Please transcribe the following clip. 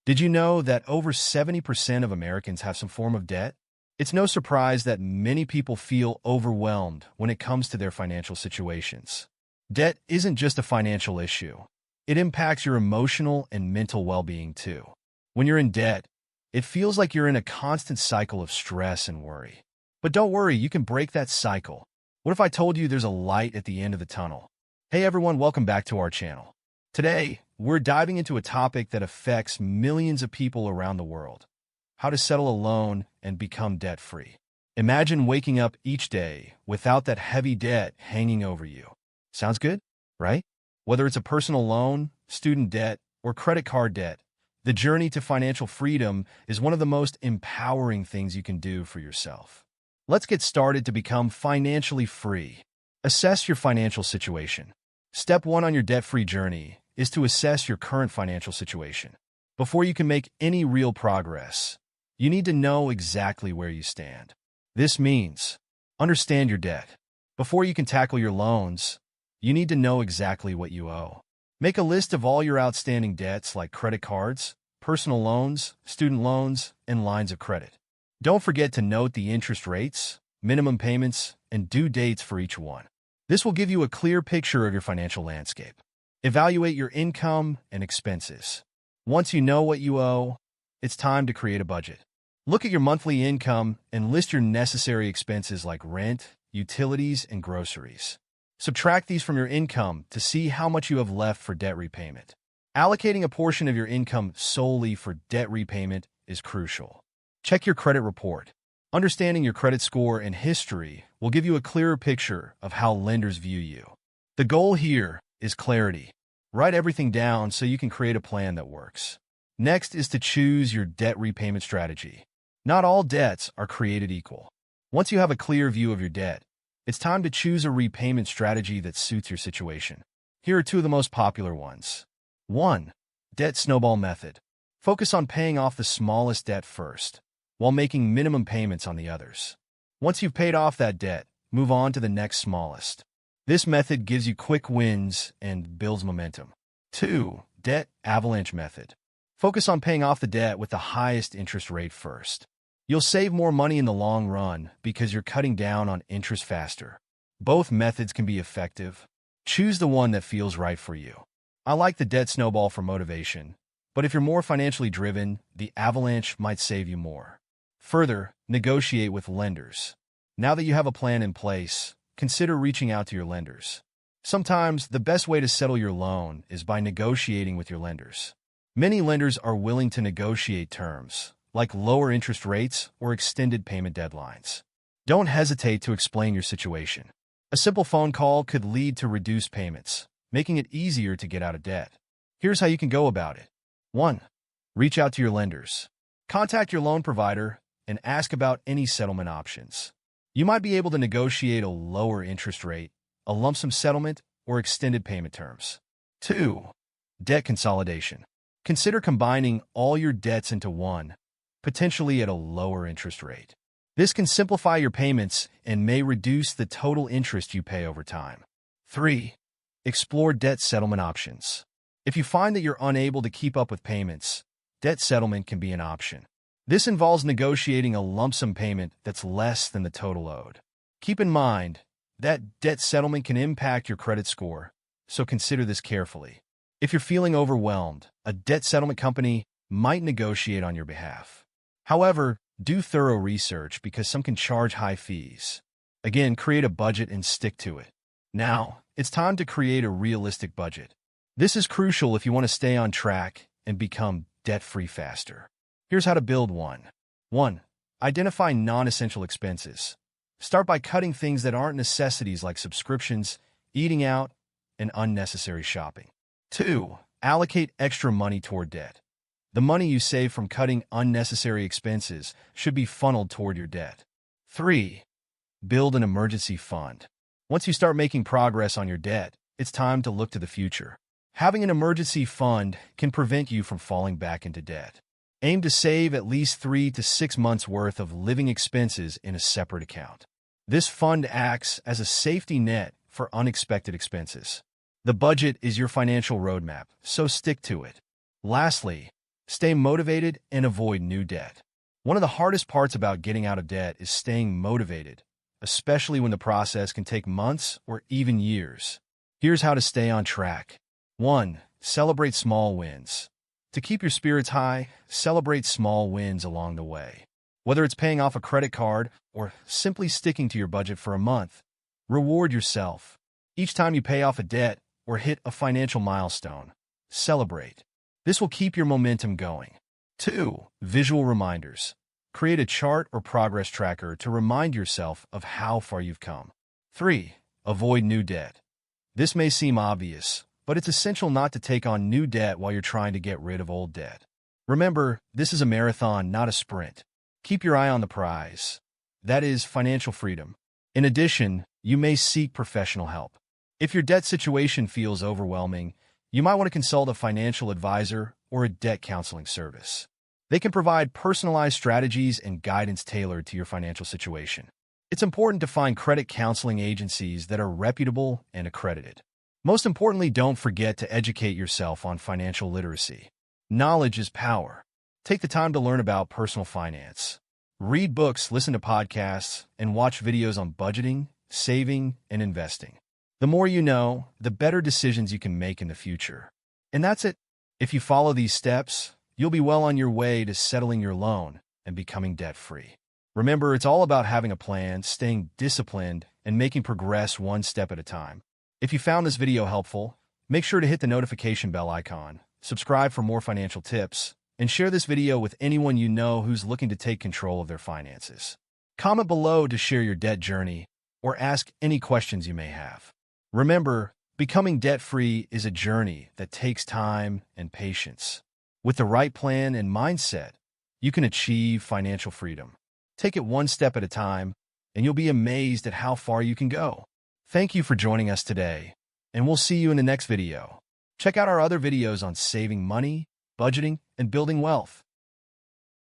Did you know that over 70% of Americans have some form of debt? It's no surprise that many people feel overwhelmed when it comes to their financial situations. Debt isn't just a financial issue. It impacts your emotional and mental well-being too. When you're in debt, it feels like you're in a constant cycle of stress and worry. But don't worry, you can break that cycle. What if I told you there's a light at the end of the tunnel? Hey everyone, welcome back to our channel. Today, we're diving into a topic that affects millions of people around the world: how to settle a loan and become debt-free. Imagine waking up each day without that heavy debt hanging over you. Sounds good, right? Whether it's a personal loan, student debt, or credit card debt, the journey to financial freedom is one of the most empowering things you can do for yourself. Let's get started to become financially free. Assess your financial situation. Step 1 on your debt-free journey is to assess your current financial situation. Before you can make any real progress, you need to know exactly where you stand. This means understand your debt. Before you can tackle your loans, you need to know exactly what you owe. Make a list of all your outstanding debts like credit cards, personal loans, student loans, and lines of credit. Don't forget to note the interest rates, minimum payments, and due dates for each one. This will give you a clear picture of your financial landscape. Evaluate your income and expenses. Once you know what you owe, it's time to create a budget. Look at your monthly income and list your necessary expenses like rent, utilities, and groceries. Subtract these from your income to see how much you have left for debt repayment. Allocating a portion of your income solely for debt repayment is crucial. Check your credit report. Understanding your credit score and history will give you a clearer picture of how lenders view you. The goal here is clarity. Write everything down so you can create a plan that works. Next is to choose your debt repayment strategy. Not all debts are created equal. Once you have a clear view of your debt, it's time to choose a repayment strategy that suits your situation. Here are two of the most popular ones. 1. Debt snowball method. Focus on paying off the smallest debt first, while making minimum payments on the others. Once you've paid off that debt, move on to the next smallest. This method gives you quick wins and builds momentum. 2. Debt avalanche method. Focus on paying off the debt with the highest interest rate first. You'll save more money in the long run because you're cutting down on interest faster. Both methods can be effective. Choose the one that feels right for you. I like the debt snowball for motivation, but if you're more financially driven, the avalanche might save you more. Further, negotiate with lenders. Now that you have a plan in place, consider reaching out to your lenders. Sometimes the best way to settle your loan is by negotiating with your lenders. Many lenders are willing to negotiate terms, like lower interest rates or extended payment deadlines. Don't hesitate to explain your situation. A simple phone call could lead to reduced payments, making it easier to get out of debt. Here's how you can go about it. 1. Reach out to your lenders. Contact your loan provider and ask about any settlement options. You might be able to negotiate a lower interest rate, a lump sum settlement, or extended payment terms. 2. Debt consolidation. Consider combining all your debts into one, potentially at a lower interest rate. This can simplify your payments and may reduce the total interest you pay over time. 3. Explore debt settlement options. If you find that you're unable to keep up with payments, debt settlement can be an option. This involves negotiating a lump sum payment that's less than the total owed. Keep in mind that debt settlement can impact your credit score, so consider this carefully. If you're feeling overwhelmed, a debt settlement company might negotiate on your behalf. However, do thorough research because some can charge high fees. Again, create a budget and stick to it. Now, it's time to create a realistic budget. This is crucial if you want to stay on track and become debt-free faster. Here's how to build one. 1. Identify non-essential expenses. Start by cutting things that aren't necessities like subscriptions, eating out, and unnecessary shopping. 2. Allocate extra money toward debt. The money you save from cutting unnecessary expenses should be funneled toward your debt. 3. Build an emergency fund. Once you start making progress on your debt, it's time to look to the future. Having an emergency fund can prevent you from falling back into debt. Aim to save at least 3 to 6 months' worth of living expenses in a separate account. This fund acts as a safety net for unexpected expenses. The budget is your financial roadmap, so stick to it. Lastly, Stay motivated and avoid new debt. One of the hardest parts about getting out of debt is staying motivated, especially when the process can take months or even years. Here's how to stay on track. 1. Celebrate small wins. To keep your spirits high, celebrate small wins along the way. Whether it's paying off a credit card or simply sticking to your budget for a month, reward yourself. Each time you pay off a debt or hit a financial milestone, celebrate. This will keep your momentum going. 2. Visual reminders. Create a chart or progress tracker to remind yourself of how far you've come. 3. Avoid new debt. This may seem obvious, but it's essential not to take on new debt while you're trying to get rid of old debt. Remember, this is a marathon, not a sprint. Keep your eye on the prize. That is financial freedom. In addition, you may seek professional help. If your debt situation feels overwhelming, you might want to consult a financial advisor or a debt counseling service. They can provide personalized strategies and guidance tailored to your financial situation. It's important to find credit counseling agencies that are reputable and accredited. Most importantly, don't forget to educate yourself on financial literacy. Knowledge is power. Take the time to learn about personal finance. Read books, listen to podcasts, and watch videos on budgeting, saving, and investing. The more you know, the better decisions you can make in the future. And that's it. If you follow these steps, you'll be well on your way to settling your loan and becoming debt-free. Remember, it's all about having a plan, staying disciplined, and making progress one step at a time. If you found this video helpful, make sure to hit the notification bell icon, subscribe for more financial tips, and share this video with anyone you know who's looking to take control of their finances. Comment below to share your debt journey or ask any questions you may have. Remember, becoming debt-free is a journey that takes time and patience. With the right plan and mindset, you can achieve financial freedom. Take it one step at a time, and you'll be amazed at how far you can go. Thank you for joining us today, and we'll see you in the next video. Check out our other videos on saving money, budgeting, and building wealth.